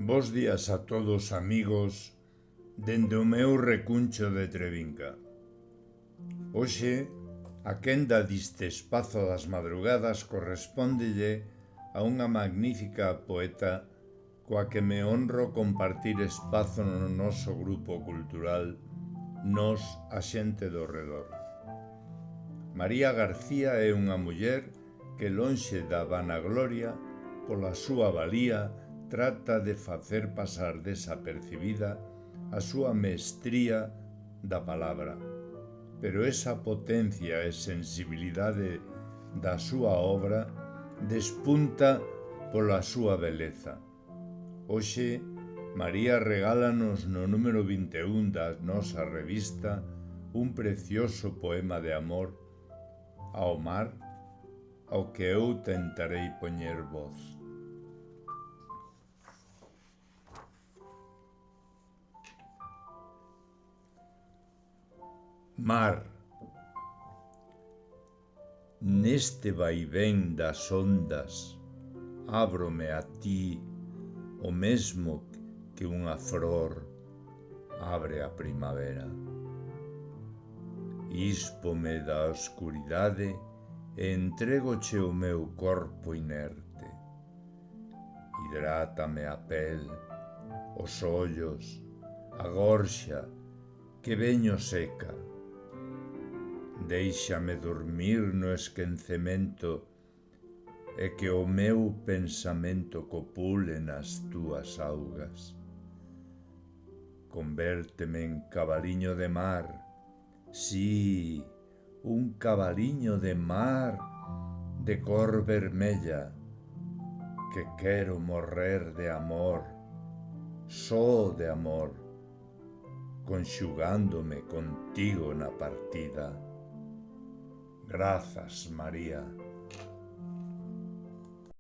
Bos días a todos, amigos, dende o meu recuncho de Trevinca. Hoxe, a quenda diste espazo das madrugadas correspóndelle a unha magnífica poeta coa que me honro compartir espazo no noso grupo cultural Nós, a xente do redor. María García é unha muller que, lonxe da vanagloria, pola súa valía, trata de facer pasar desapercibida a súa mestría da palabra. Pero esa potencia e sensibilidade da súa obra despunta pola súa beleza. Hoxe, María regálanos no número 21 da nosa revista un precioso poema de amor ao mar, ao que eu tentarei poñer voz. Mar, neste vaivén das ondas, ábrome a ti o mesmo que unha flor abre a primavera. Íspome da oscuridade e entrégoche o meu corpo inerte. Hidrátame a pel, os ollos, a gorxa, que veño seca. Déixame dormir no esquecemento e que o meu pensamento copule nas túas augas. Convérteme en cabaliño de mar, sí, un cabaliño de mar de cor vermella, que quero morrer de amor, só de amor, conxugándome contigo na partida. Grazas, María.